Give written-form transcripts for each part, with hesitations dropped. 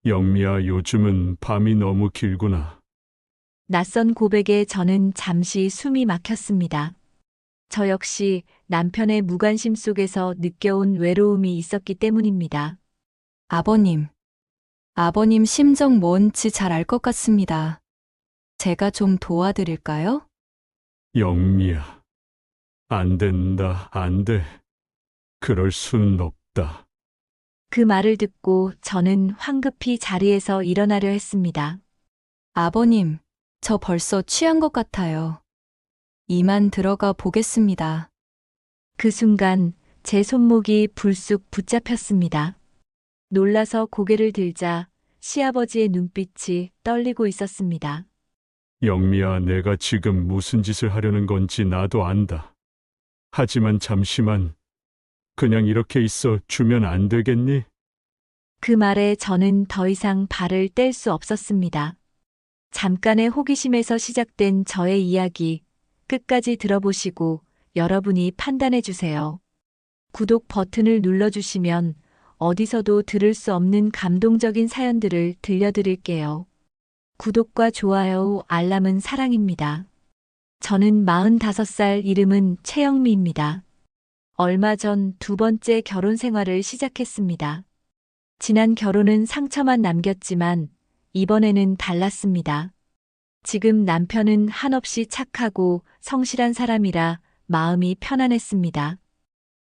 영미야, 요즘은 밤이 너무 길구나. 낯선 고백에 저는 잠시 숨이 막혔습니다. 저 역시 남편의 무관심 속에서 느껴온 외로움이 있었기 때문입니다. 아버님, 아버님 심정 뭔지 잘 알 것 같습니다. 제가 좀 도와드릴까요? 영미야, 안 된다, 안 돼. 그럴 수는 없다. 그 말을 듣고 저는 황급히 자리에서 일어나려 했습니다. 아버님, 저 벌써 취한 것 같아요. 이만 들어가 보겠습니다. 그 순간 제 손목이 불쑥 붙잡혔습니다. 놀라서 고개를 들자 시아버지의 눈빛이 떨리고 있었습니다. 영미야, 내가 지금 무슨 짓을 하려는 건지 나도 안다. 하지만 잠시만, 그냥 이렇게 있어 주면 안 되겠니? 그 말에 저는 더 이상 발을 뗄 수 없었습니다. 잠깐의 호기심에서 시작된 저의 이야기 끝까지 들어보시고 여러분이 판단해 주세요. 구독 버튼을 눌러주시면 어디서도 들을 수 없는 감동적인 사연들을 들려드릴게요. 구독과 좋아요, 알람은 사랑입니다. 저는 45살, 이름은 최영미입니다. 얼마 전 두 번째 결혼 생활을 시작했습니다. 지난 결혼은 상처만 남겼지만 이번에는 달랐습니다. 지금 남편은 한없이 착하고 성실한 사람이라 마음이 편안했습니다.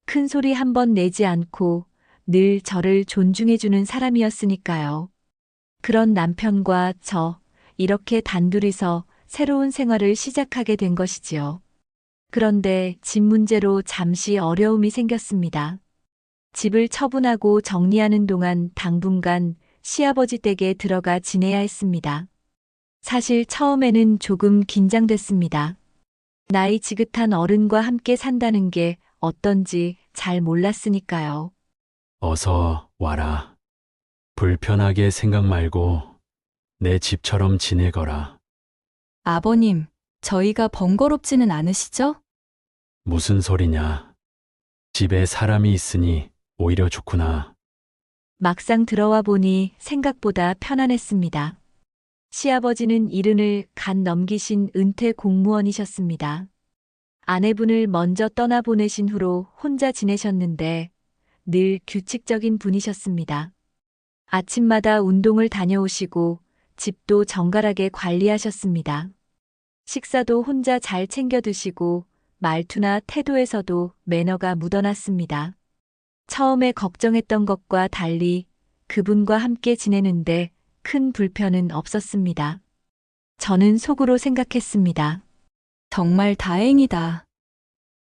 큰 소리 한 번 내지 않고 늘 저를 존중해주는 사람이었으니까요. 그런 남편과 저, 이렇게 단둘이서 새로운 생활을 시작하게 된 것이지요. 그런데 집 문제로 잠시 어려움이 생겼습니다. 집을 처분하고 정리하는 동안 당분간 시아버지 댁에 들어가 지내야 했습니다. 사실 처음에는 조금 긴장됐습니다. 나이 지긋한 어른과 함께 산다는 게 어떤지 잘 몰랐으니까요. 어서 와라. 불편하게 생각 말고 내 집처럼 지내거라. 아버님, 저희가 번거롭지는 않으시죠? 무슨 소리냐? 집에 사람이 있으니 오히려 좋구나. 막상 들어와 보니 생각보다 편안했습니다. 시아버지는 이른을 간 넘기신 은퇴 공무원이셨습니다. 아내분을 먼저 떠나보내신 후로 혼자 지내셨는데 늘 규칙적인 분이셨습니다. 아침마다 운동을 다녀오시고 집도 정갈하게 관리하셨습니다. 식사도 혼자 잘 챙겨 드시고 말투나 태도에서도 매너가 묻어났습니다. 처음에 걱정했던 것과 달리 그분과 함께 지내는데 큰 불편은 없었습니다. 저는 속으로 생각했습니다. 정말 다행이다.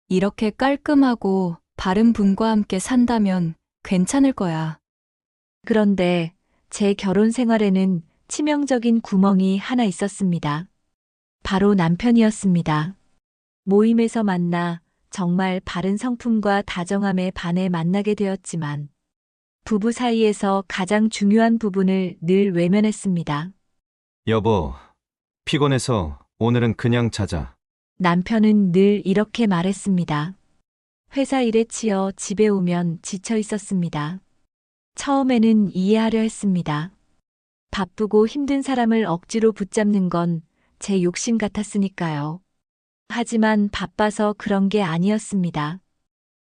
이렇게 깔끔하고 바른 분과 함께 산다면 괜찮을 거야. 그런데 제 결혼 생활에는 치명적인 구멍이 하나 있었습니다. 바로 남편이었습니다. 모임에서 만나 정말 바른 성품과 다정함에 반해 만나게 되었지만 부부 사이에서 가장 중요한 부분을 늘 외면했습니다. 여보, 피곤해서 오늘은 그냥 자자. 남편은 늘 이렇게 말했습니다. 회사 일에 치여 집에 오면 지쳐 있었습니다. 처음에는 이해하려 했습니다. 바쁘고 힘든 사람을 억지로 붙잡는 건 제 욕심 같았으니까요. 하지만 바빠서 그런 게 아니었습니다.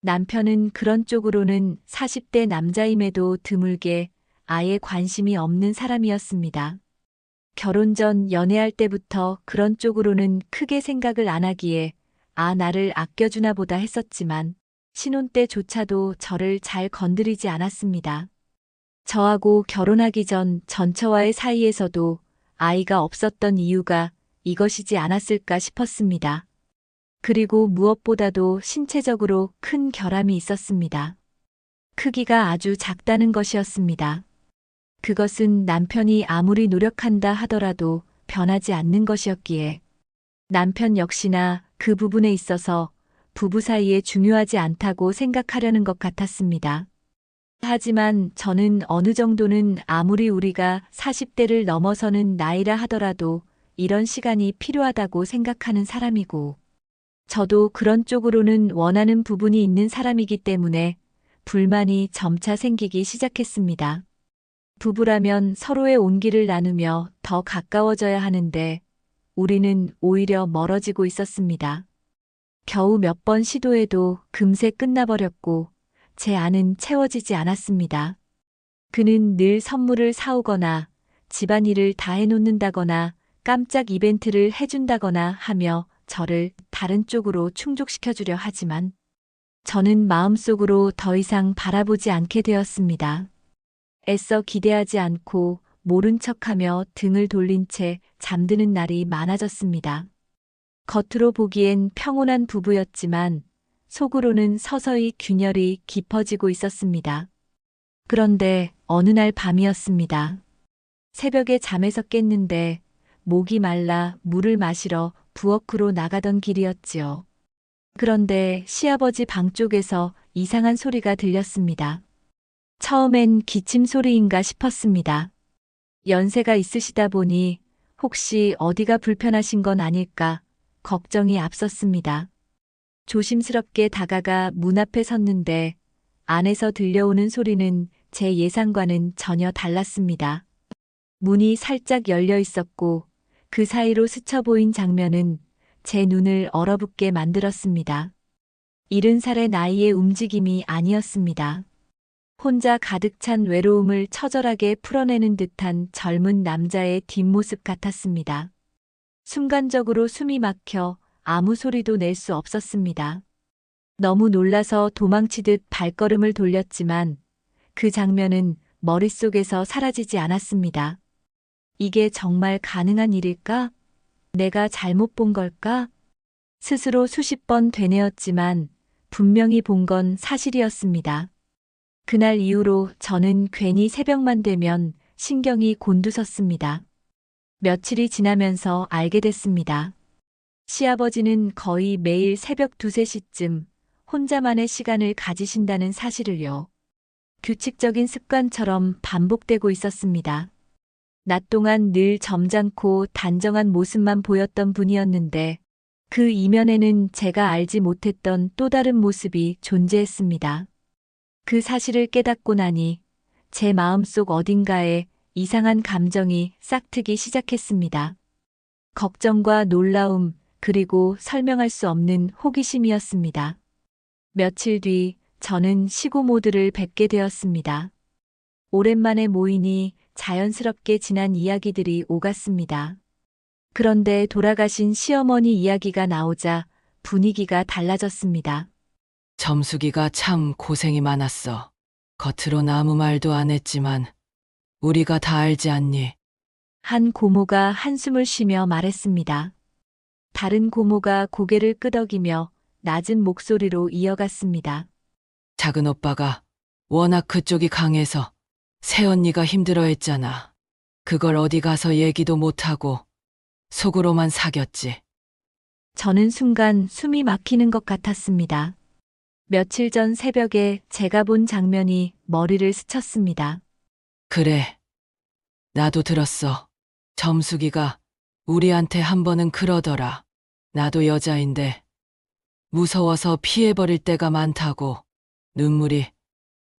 남편은 그런 쪽으로는 40대 남자임에도 드물게 아예 관심이 없는 사람이었습니다. 결혼 전 연애할 때부터 그런 쪽으로는 크게 생각을 안 하기에 나를 아껴주나 보다 했었지만 신혼 때조차도 저를 잘 건드리지 않았습니다. 저하고 결혼하기 전 전처와의 사이에서도 아이가 없었던 이유가 이것이지 않았을까 싶었습니다. 그리고 무엇보다도 신체적으로 큰 결함이 있었습니다. 크기가 아주 작다는 것이었습니다. 그것은 남편이 아무리 노력한다 하더라도 변하지 않는 것이었기에 남편 역시나 그 부분에 있어서 부부 사이에 중요하지 않다고 생각하려는 것 같았습니다. 하지만 저는 어느 정도는 아무리 우리가 40대를 넘어서는 나이라 하더라도 이런 시간이 필요하다고 생각하는 사람이고 저도 그런 쪽으로는 원하는 부분이 있는 사람이기 때문에 불만이 점차 생기기 시작했습니다. 부부라면 서로의 온기를 나누며 더 가까워져야 하는데 우리는 오히려 멀어지고 있었습니다. 겨우 몇 번 시도해도 금세 끝나버렸고 제 안은 채워지지 않았습니다. 그는 늘 선물을 사오거나 집안일을 다 해놓는다거나 깜짝 이벤트를 해준다거나 하며 저를 다른 쪽으로 충족시켜주려 하지만 저는 마음속으로 더 이상 바라보지 않게 되었습니다. 애써 기대하지 않고 모른 척하며 등을 돌린 채 잠드는 날이 많아졌습니다. 겉으로 보기엔 평온한 부부였지만 속으로는 서서히 균열이 깊어지고 있었습니다. 그런데 어느 날 밤이었습니다. 새벽에 잠에서 깼는데 목이 말라 물을 마시러 부엌으로 나가던 길이었지요. 그런데 시아버지 방 쪽에서 이상한 소리가 들렸습니다. 처음엔 기침 소리인가 싶었습니다. 연세가 있으시다 보니 혹시 어디가 불편하신 건 아닐까 걱정이 앞섰습니다. 조심스럽게 다가가 문 앞에 섰는데 안에서 들려오는 소리는 제 예상과는 전혀 달랐습니다. 문이 살짝 열려 있었고 그 사이로 스쳐 보인 장면은 제 눈을 얼어붙게 만들었습니다. 70살의 나이의 움직임이 아니었습니다. 혼자 가득 찬 외로움을 처절하게 풀어내는 듯한 젊은 남자의 뒷모습 같았습니다. 순간적으로 숨이 막혀 아무 소리도 낼 수 없었습니다. 너무 놀라서 도망치듯 발걸음을 돌렸지만 그 장면은 머릿속에서 사라지지 않았습니다. 이게 정말 가능한 일일까? 내가 잘못 본 걸까? 스스로 수십 번 되뇌었지만 분명히 본 건 사실이었습니다. 그날 이후로 저는 괜히 새벽만 되면 신경이 곤두섰습니다. 며칠이 지나면서 알게 됐습니다. 시아버지는 거의 매일 새벽 2, 3시쯤 혼자만의 시간을 가지신다는 사실을요. 규칙적인 습관처럼 반복되고 있었습니다. 낮 동안 늘 점잖고 단정한 모습만 보였던 분이었는데 그 이면에는 제가 알지 못했던 또 다른 모습이 존재했습니다. 그 사실을 깨닫고 나니 제 마음속 어딘가에 이상한 감정이 싹트기 시작했습니다. 걱정과 놀라움, 그리고 설명할 수 없는 호기심이었습니다. 며칠 뒤 저는 시고모들을 뵙게 되었습니다. 오랜만에 모이니 자연스럽게 지난 이야기들이 오갔습니다. 그런데 돌아가신 시어머니 이야기가 나오자 분위기가 달라졌습니다. 점숙이가 참 고생이 많았어. 겉으론 아무 말도 안 했지만 우리가 다 알지 않니? 한 고모가 한숨을 쉬며 말했습니다. 다른 고모가 고개를 끄덕이며 낮은 목소리로 이어갔습니다. 작은 오빠가 워낙 그쪽이 강해서 새언니가 힘들어했잖아. 그걸 어디 가서 얘기도 못하고 속으로만 사겼지. 저는 순간 숨이 막히는 것 같았습니다. 며칠 전 새벽에 제가 본 장면이 머리를 스쳤습니다. 그래. 나도 들었어. 점숙이가 우리한테 한 번은 그러더라. 나도 여자인데 무서워서 피해버릴 때가 많다고. 눈물이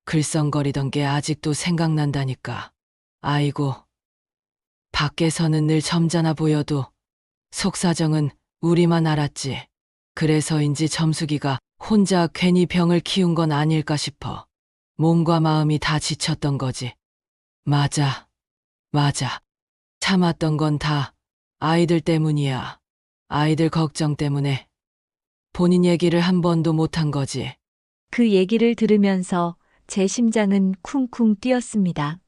글썽거리던 게 아직도 생각난다니까. 아이고. 밖에서는 늘 점잖아 보여도 속사정은 우리만 알았지. 그래서인지 점숙이가 혼자 괜히 병을 키운 건 아닐까 싶어. 몸과 마음이 다 지쳤던 거지. 맞아. 참았던 건 다 아이들 때문이야. 아이들 걱정 때문에 본인 얘기를 한 번도 못한 거지. 그 얘기를 들으면서 제 심장은 쿵쿵 뛰었습니다.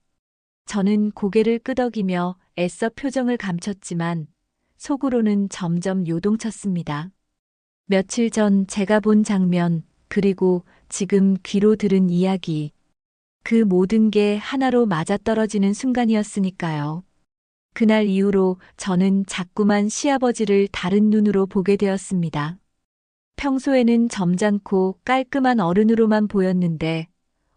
저는 고개를 끄덕이며 애써 표정을 감췄지만 속으로는 점점 요동쳤습니다. 며칠 전 제가 본 장면, 그리고 지금 귀로 들은 이야기. 그 모든 게 하나로 맞아떨어지는 순간이었으니까요. 그날 이후로 저는 자꾸만 시아버지를 다른 눈으로 보게 되었습니다. 평소에는 점잖고 깔끔한 어른으로만 보였는데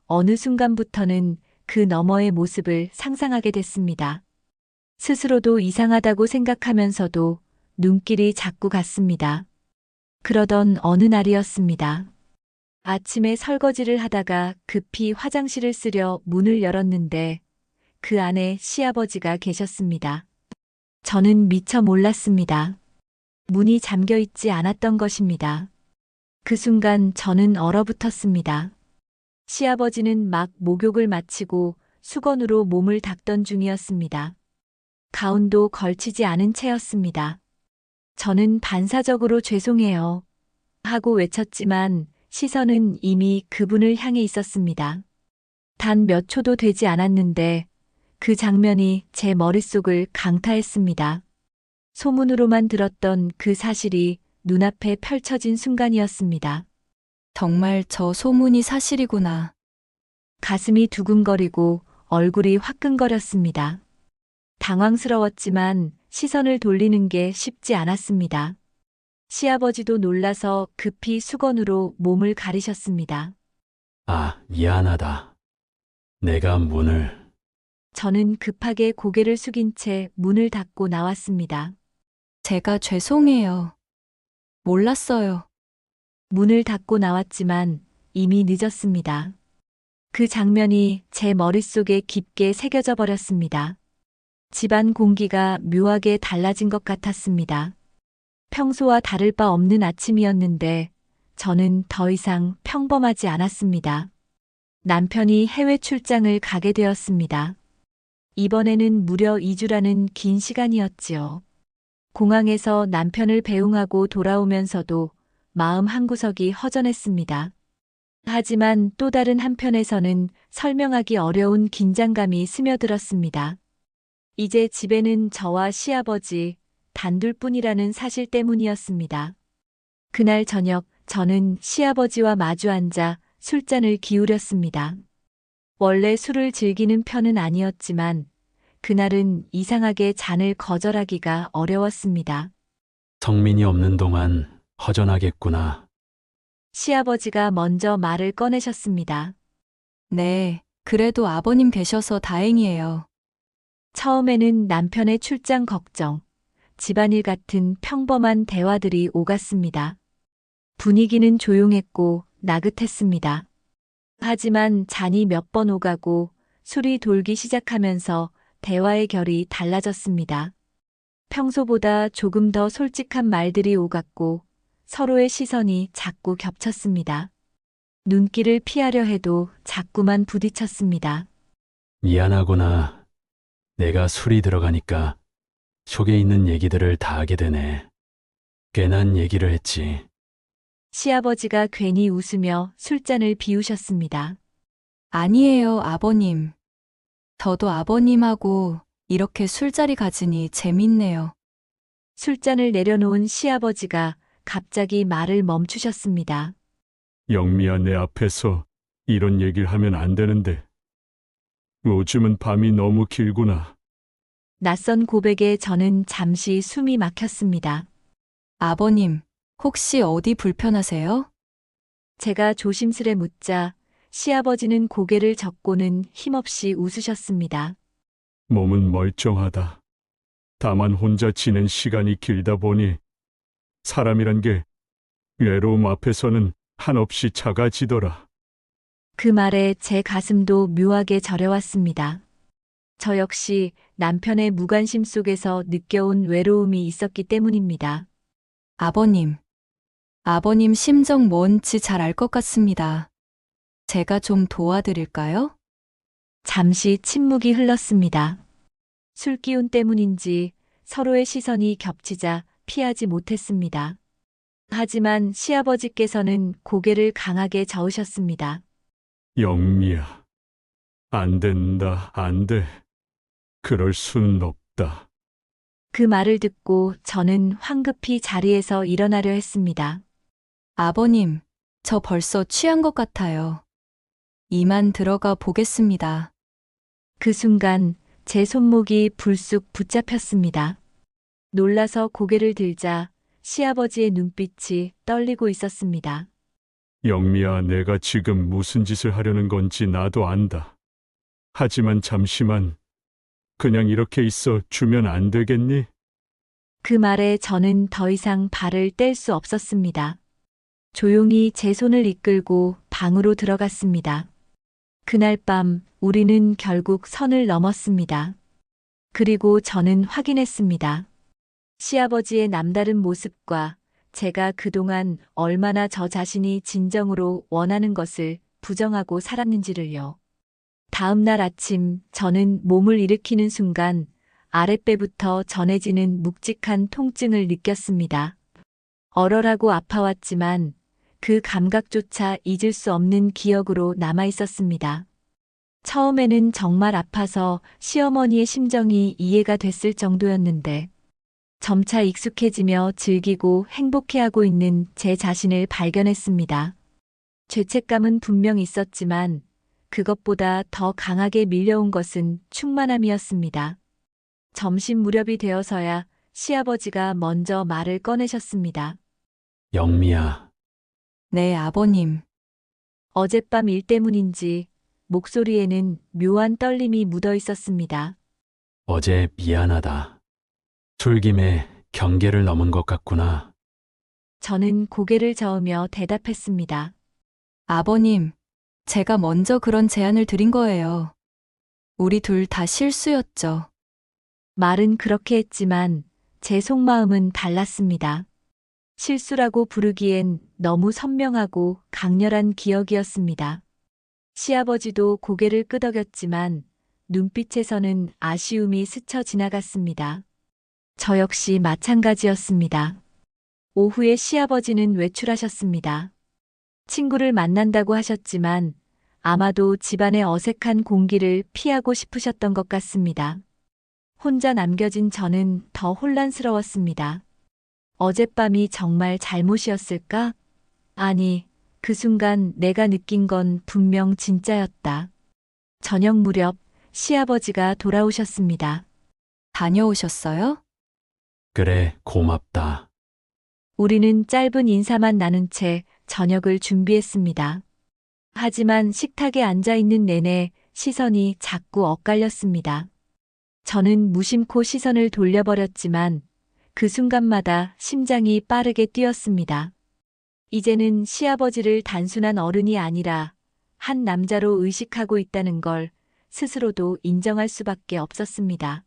어느 순간부터는 그 너머의 모습을 상상하게 됐습니다. 스스로도 이상하다고 생각하면서도 눈길이 자꾸 갔습니다. 그러던 어느 날이었습니다. 아침에 설거지를 하다가 급히 화장실을 쓰려 문을 열었는데 그 안에 시아버지가 계셨습니다. 저는 미처 몰랐습니다. 문이 잠겨 있지 않았던 것입니다. 그 순간 저는 얼어붙었습니다. 시아버지는 막 목욕을 마치고 수건으로 몸을 닦던 중이었습니다. 가운도 걸치지 않은 채였습니다. 저는 반사적으로 죄송해요 하고 외쳤지만 시선은 이미 그분을 향해 있었습니다. 단 몇 초도 되지 않았는데 그 장면이 제 머릿속을 강타했습니다. 소문으로만 들었던 그 사실이 눈앞에 펼쳐진 순간이었습니다. 정말 저 소문이 사실이구나. 가슴이 두근거리고 얼굴이 화끈거렸습니다. 당황스러웠지만 시선을 돌리는 게 쉽지 않았습니다. 시아버지도 놀라서 급히 수건으로 몸을 가리셨습니다. 아, 미안하다. 내가 문을. 저는 급하게 고개를 숙인 채 문을 닫고 나왔습니다. 제가 죄송해요. 몰랐어요. 문을 닫고 나왔지만 이미 늦었습니다. 그 장면이 제 머릿속에 깊게 새겨져 버렸습니다. 집안 공기가 묘하게 달라진 것 같았습니다. 평소와 다를 바 없는 아침이었는데 저는 더 이상 평범하지 않았습니다. 남편이 해외 출장을 가게 되었습니다. 이번에는 무려 2주라는 긴 시간이었지요. 공항에서 남편을 배웅하고 돌아오면서도 마음 한구석이 허전했습니다. 하지만 또 다른 한편에서는 설명하기 어려운 긴장감이 스며들었습니다. 이제 집에는 저와 시아버지 단둘뿐이라는 사실 때문이었습니다. 그날 저녁 저는 시아버지와 마주 앉아 술잔을 기울였습니다. 원래 술을 즐기는 편은 아니었지만 그날은 이상하게 잔을 거절하기가 어려웠습니다. 성민이 없는 동안 허전하겠구나. 시아버지가 먼저 말을 꺼내셨습니다. 네, 그래도 아버님 계셔서 다행이에요. 처음에는 남편의 출장 걱정, 집안일 같은 평범한 대화들이 오갔습니다. 분위기는 조용했고 나긋했습니다. 하지만 잔이 몇 번 오가고 술이 돌기 시작하면서 대화의 결이 달라졌습니다. 평소보다 조금 더 솔직한 말들이 오갔고 서로의 시선이 자꾸 겹쳤습니다. 눈길을 피하려 해도 자꾸만 부딪혔습니다. 미안하구나. 내가 술이 들어가니까 속에 있는 얘기들을 다 하게 되네. 괜한 얘기를 했지. 시아버지가 괜히 웃으며 술잔을 비우셨습니다. 아니에요, 아버님. 저도 아버님하고 이렇게 술자리 가지니 재밌네요. 술잔을 내려놓은 시아버지가 갑자기 말을 멈추셨습니다. 영미야, 내 앞에서 이런 얘기를 하면 안 되는데. 요즘은 밤이 너무 길구나. 낯선 고백에 저는 잠시 숨이 막혔습니다. 아버님, 혹시 어디 불편하세요? 제가 조심스레 묻자 시아버지는 고개를 젓고는 힘없이 웃으셨습니다. 몸은 멀쩡하다. 다만 혼자 지낸 시간이 길다 보니 사람이란 게 외로움 앞에서는 한없이 작아지더라. 그 말에 제 가슴도 묘하게 저려왔습니다. 저 역시 남편의 무관심 속에서 느껴온 외로움이 있었기 때문입니다. 아버님 심정 뭔지 잘 알 것 같습니다. 제가 좀 도와드릴까요? 잠시 침묵이 흘렀습니다. 술기운 때문인지 서로의 시선이 겹치자 피하지 못했습니다. 하지만 시아버지께서는 고개를 강하게 저으셨습니다. 영미야, 안 된다, 안 돼. 그럴 수는 없다. 그 말을 듣고 저는 황급히 자리에서 일어나려 했습니다. 아버님, 저 벌써 취한 것 같아요. 이만 들어가 보겠습니다. 그 순간 제 손목이 불쑥 붙잡혔습니다. 놀라서 고개를 들자 시아버지의 눈빛이 떨리고 있었습니다. 영미야, 내가 지금 무슨 짓을 하려는 건지 나도 안다. 하지만 잠시만 그냥 이렇게 있어 주면 안 되겠니? 그 말에 저는 더 이상 발을 뗄 수 없었습니다. 조용히 제 손을 이끌고 방으로 들어갔습니다. 그날 밤 우리는 결국 선을 넘었습니다. 그리고 저는 확인했습니다. 시아버지의 남다른 모습과 제가 그동안 얼마나 저 자신이 진정으로 원하는 것을 부정하고 살았는지를요. 다음 날 아침 저는 몸을 일으키는 순간 아랫배부터 전해지는 묵직한 통증을 느꼈습니다. 얼얼하고 아파왔지만 그 감각조차 잊을 수 없는 기억으로 남아 있었습니다. 처음에는 정말 아파서 시어머니의 심정이 이해가 됐을 정도였는데 점차 익숙해지며 즐기고 행복해하고 있는 제 자신을 발견했습니다. 죄책감은 분명 있었지만 그것보다 더 강하게 밀려온 것은 충만함이었습니다. 점심 무렵이 되어서야 시아버지가 먼저 말을 꺼내셨습니다. 영미야, 네, 아버님. 어젯밤 일 때문인지 목소리에는 묘한 떨림이 묻어 있었습니다. 어제 미안하다. 술김에 경계를 넘은 것 같구나. 저는 고개를 저으며 대답했습니다. 아버님, 제가 먼저 그런 제안을 드린 거예요. 우리 둘 다 실수였죠. 말은 그렇게 했지만 제 속마음은 달랐습니다. 실수라고 부르기엔 너무 선명하고 강렬한 기억이었습니다. 시아버지도 고개를 끄덕였지만 눈빛에서는 아쉬움이 스쳐 지나갔습니다. 저 역시 마찬가지였습니다. 오후에 시아버지는 외출하셨습니다. 친구를 만난다고 하셨지만 아마도 집안의 어색한 공기를 피하고 싶으셨던 것 같습니다. 혼자 남겨진 저는 더 혼란스러웠습니다. 어젯밤이 정말 잘못이었을까? 아니, 그 순간 내가 느낀 건 분명 진짜였다. 저녁 무렵 시아버지가 돌아오셨습니다. 다녀오셨어요? 그래, 고맙다. 우리는 짧은 인사만 나눈 채 저녁을 준비했습니다. 하지만 식탁에 앉아 있는 내내 시선이 자꾸 엇갈렸습니다. 저는 무심코 시선을 돌려버렸지만 그 순간마다 심장이 빠르게 뛰었습니다. 이제는 시아버지를 단순한 어른이 아니라 한 남자로 의식하고 있다는 걸 스스로도 인정할 수밖에 없었습니다.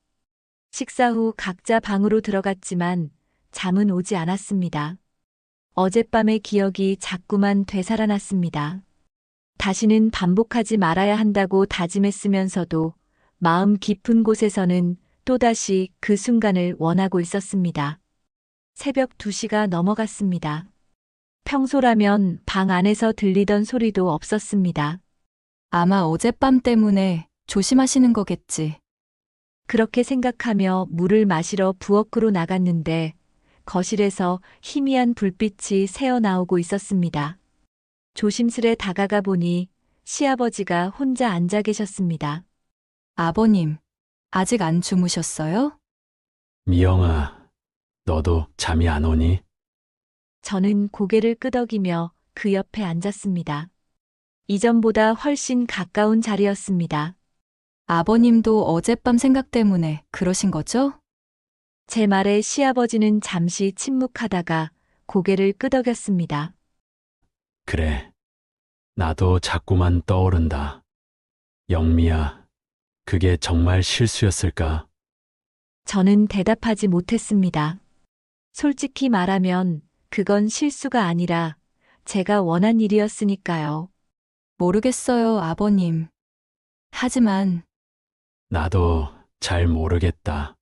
식사 후 각자 방으로 들어갔지만 잠은 오지 않았습니다. 어젯밤의 기억이 자꾸만 되살아났습니다. 다시는 반복하지 말아야 한다고 다짐했으면서도 마음 깊은 곳에서는 또다시 그 순간을 원하고 있었습니다. 새벽 2시가 넘어갔습니다. 평소라면 방 안에서 들리던 소리도 없었습니다. 아마 어젯밤 때문에 조심하시는 거겠지. 그렇게 생각하며 물을 마시러 부엌으로 나갔는데 거실에서 희미한 불빛이 새어나오고 있었습니다. 조심스레 다가가 보니 시아버지가 혼자 앉아 계셨습니다. 아버님, 아직 안 주무셨어요? 미영아, 너도 잠이 안 오니? 저는 고개를 끄덕이며 그 옆에 앉았습니다. 이전보다 훨씬 가까운 자리였습니다. 아버님도 어젯밤 생각 때문에 그러신 거죠? 제 말에 시아버지는 잠시 침묵하다가 고개를 끄덕였습니다. 그래. 나도 자꾸만 떠오른다. 영미야, 그게 정말 실수였을까? 저는 대답하지 못했습니다. 솔직히 말하면 그건 실수가 아니라 제가 원한 일이었으니까요. 모르겠어요, 아버님. 하지만 나도 잘 모르겠다.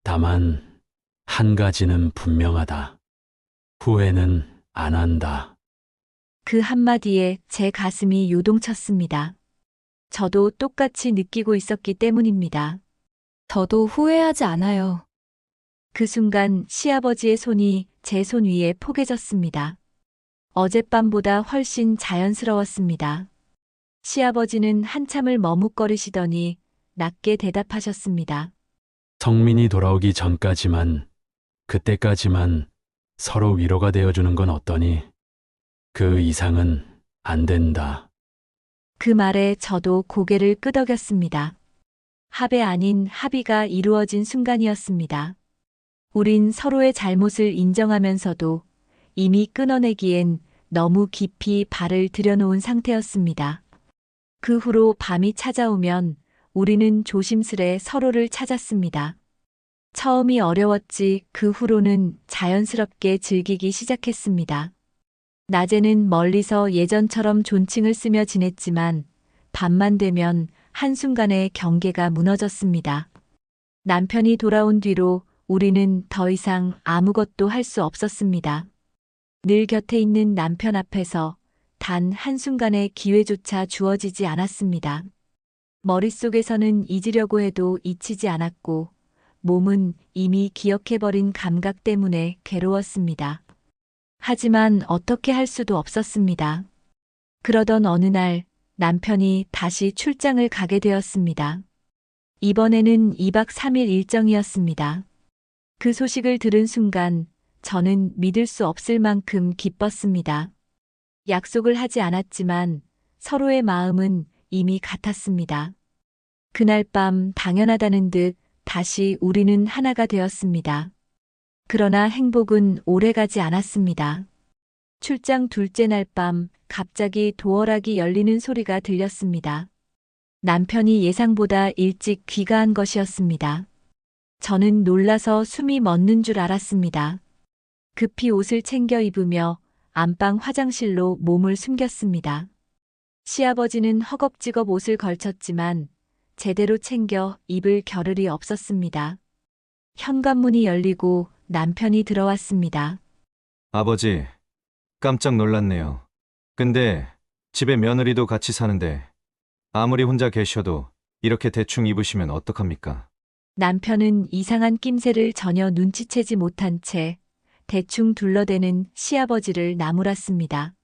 다만, 한 가지는 분명하다. 후회는 안 한다. 그 한마디에 제 가슴이 요동쳤습니다. 저도 똑같이 느끼고 있었기 때문입니다. 저도 후회하지 않아요. 그 순간 시아버지의 손이 제 손 위에 포개졌습니다. 어젯밤보다 훨씬 자연스러웠습니다. 시아버지는 한참을 머뭇거리시더니 낮게 대답하셨습니다. 성민이 돌아오기 전까지만, 그때까지만 서로 위로가 되어주는 건 어떠니? 그 이상은 안 된다. 그 말에 저도 고개를 끄덕였습니다. 합의 아닌 합의가 이루어진 순간이었습니다. 우린 서로의 잘못을 인정하면서도 이미 끊어내기엔 너무 깊이 발을 들여놓은 상태였습니다. 그 후로 밤이 찾아오면 우리는 조심스레 서로를 찾았습니다. 처음이 어려웠지 그 후로는 자연스럽게 즐기기 시작했습니다. 낮에는 멀리서 예전처럼 존칭을 쓰며 지냈지만 밤만 되면 한순간에 경계가 무너졌습니다. 남편이 돌아온 뒤로 우리는 더 이상 아무것도 할 수 없었습니다. 늘 곁에 있는 남편 앞에서 단 한순간의 기회조차 주어지지 않았습니다. 머릿속에서는 잊으려고 해도 잊히지 않았고 몸은 이미 기억해버린 감각 때문에 괴로웠습니다. 하지만 어떻게 할 수도 없었습니다. 그러던 어느 날 남편이 다시 출장을 가게 되었습니다. 이번에는 2박 3일 일정이었습니다. 그 소식을 들은 순간 저는 믿을 수 없을 만큼 기뻤습니다. 약속을 하지 않았지만 서로의 마음은 이미 같았습니다. 그날 밤 당연하다는 듯 다시 우리는 하나가 되었습니다. 그러나 행복은 오래가지 않았습니다. 출장 둘째 날 밤 갑자기 도어락이 열리는 소리가 들렸습니다. 남편이 예상보다 일찍 귀가한 것이었습니다. 저는 놀라서 숨이 멎는 줄 알았습니다. 급히 옷을 챙겨 입으며 안방 화장실로 몸을 숨겼습니다. 시아버지는 허겁지겁 옷을 걸쳤지만 제대로 챙겨 입을 겨를이 없었습니다. 현관문이 열리고 남편이 들어왔습니다. 아버지, 깜짝 놀랐네요. 근데 집에 며느리도 같이 사는데 아무리 혼자 계셔도 이렇게 대충 입으시면 어떡합니까? 남편은 이상한 낌새를 전혀 눈치채지 못한 채 대충 둘러대는 시아버지를 나무랐습니다.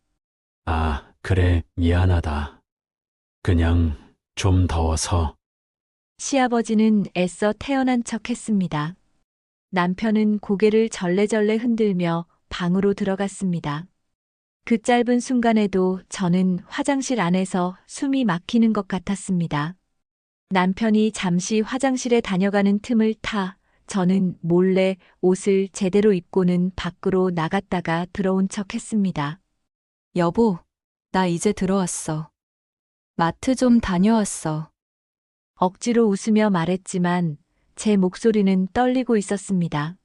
아, 그래, 미안하다. 그냥 좀 더워서. 시아버지는 애써 태연한 척 했습니다. 남편은 고개를 절레절레 흔들며 방으로 들어갔습니다. 그 짧은 순간에도 저는 화장실 안에서 숨이 막히는 것 같았습니다. 남편이 잠시 화장실에 다녀가는 틈을 타 저는 몰래 옷을 제대로 입고는 밖으로 나갔다가 들어온 척 했습니다. 여보, 나 이제 들어왔어. 마트 좀 다녀왔어. 억지로 웃으며 말했지만 제 목소리는 떨리고 있었습니다.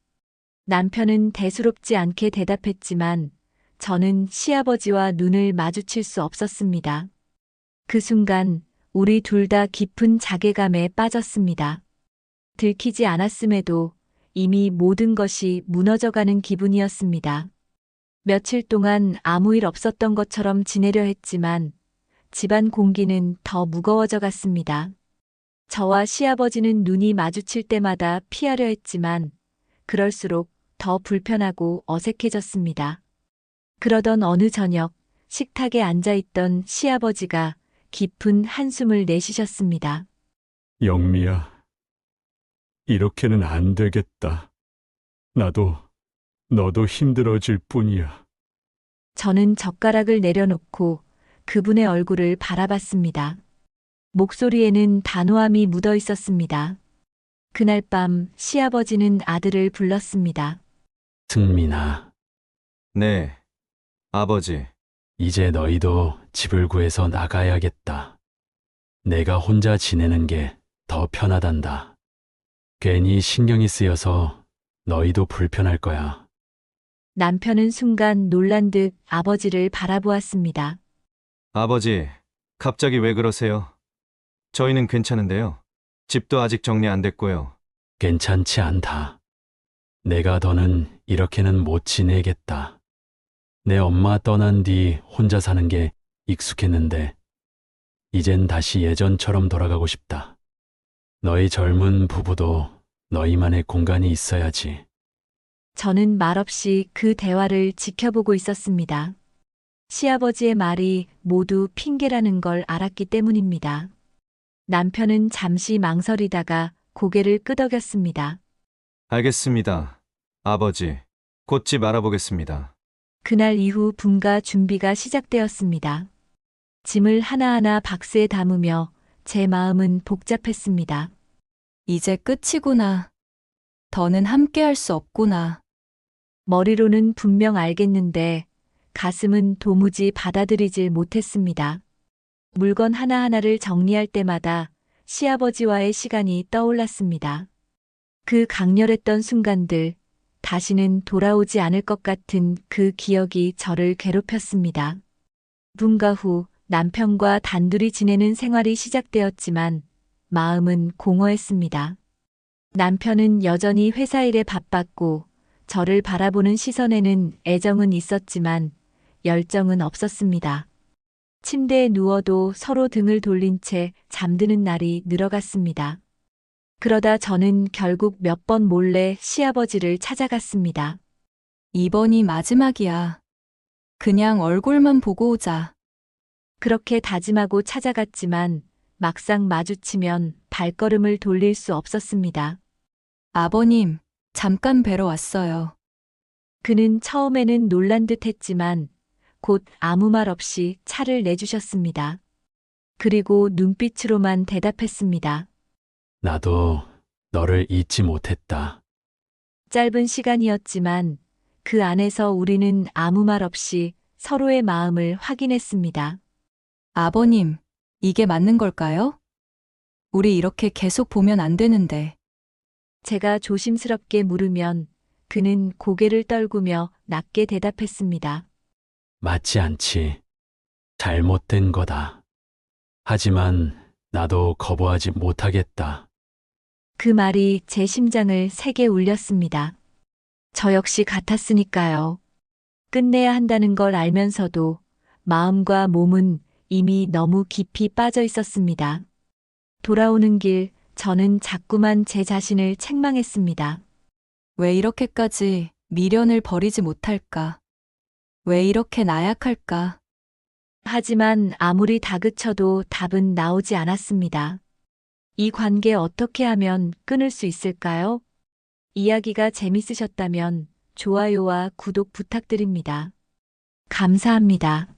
남편은 대수롭지 않게 대답했지만 저는 시아버지와 눈을 마주칠 수 없었습니다. 그 순간 우리 둘 다 깊은 자괴감에 빠졌습니다. 들키지 않았음에도 이미 모든 것이 무너져가는 기분이었습니다. 며칠 동안 아무 일 없었던 것처럼 지내려 했지만 집안 공기는 더 무거워져 갔습니다. 저와 시아버지는 눈이 마주칠 때마다 피하려 했지만 그럴수록 더 불편하고 어색해졌습니다. 그러던 어느 저녁 식탁에 앉아있던 시아버지가 깊은 한숨을 내쉬셨습니다. 영미야, 이렇게는 안 되겠다. 나도, 너도 힘들어질 뿐이야. 저는 젓가락을 내려놓고 그분의 얼굴을 바라봤습니다. 목소리에는 단호함이 묻어 있었습니다. 그날 밤 시아버지는 아들을 불렀습니다. 승민아, 네, 아버지. 이제 너희도 집을 구해서 나가야겠다. 내가 혼자 지내는 게 더 편하단다. 괜히 신경이 쓰여서 너희도 불편할 거야. 남편은 순간 놀란 듯 아버지를 바라보았습니다. 아버지, 갑자기 왜 그러세요? 저희는 괜찮은데요. 집도 아직 정리 안 됐고요. 괜찮지 않다. 내가 더는 이렇게는 못 지내겠다. 내 엄마 떠난 뒤 혼자 사는 게 익숙했는데 이젠 다시 예전처럼 돌아가고 싶다. 너희 젊은 부부도 너희만의 공간이 있어야지. 저는 말없이 그 대화를 지켜보고 있었습니다. 시아버지의 말이 모두 핑계라는 걸 알았기 때문입니다. 남편은 잠시 망설이다가 고개를 끄덕였습니다. 알겠습니다. 아버지, 곧 집 알아보겠습니다. 그날 이후 분가 준비가 시작되었습니다. 짐을 하나하나 박스에 담으며 제 마음은 복잡했습니다. 이제 끝이구나. 더는 함께할 수 없구나. 머리로는 분명 알겠는데 가슴은 도무지 받아들이질 못했습니다. 물건 하나하나를 정리할 때마다 시아버지와의 시간이 떠올랐습니다. 그 강렬했던 순간들, 다시는 돌아오지 않을 것 같은 그 기억이 저를 괴롭혔습니다. 분가 후 남편과 단둘이 지내는 생활이 시작되었지만 마음은 공허했습니다. 남편은 여전히 회사 일에 바빴고 저를 바라보는 시선에는 애정은 있었지만 열정은 없었습니다. 침대에 누워도 서로 등을 돌린 채 잠드는 날이 늘어갔습니다. 그러다 저는 결국 몇 번 몰래 시아버지를 찾아갔습니다. 이번이 마지막이야. 그냥 얼굴만 보고 오자. 그렇게 다짐하고 찾아갔지만 막상 마주치면 발걸음을 돌릴 수 없었습니다. 아버님, 잠깐 뵈러 왔어요. 그는 처음에는 놀란 듯 했지만 곧 아무 말 없이 차를 내주셨습니다. 그리고 눈빛으로만 대답했습니다. 나도 너를 잊지 못했다. 짧은 시간이었지만 그 안에서 우리는 아무 말 없이 서로의 마음을 확인했습니다. 아버님, 이게 맞는 걸까요? 우리 이렇게 계속 보면 안 되는데. 제가 조심스럽게 물으면 그는 고개를 떨구며 낮게 대답했습니다. 맞지 않지. 잘못된 거다. 하지만 나도 거부하지 못하겠다. 그 말이 제 심장을 세게 울렸습니다. 저 역시 같았으니까요. 끝내야 한다는 걸 알면서도 마음과 몸은 이미 너무 깊이 빠져 있었습니다. 돌아오는 길, 저는 자꾸만 제 자신을 책망했습니다. 왜 이렇게까지 미련을 버리지 못할까? 왜 이렇게 나약할까? 하지만 아무리 다그쳐도 답은 나오지 않았습니다. 이 관계 어떻게 하면 끊을 수 있을까요? 이야기가 재밌으셨다면 좋아요와 구독 부탁드립니다. 감사합니다.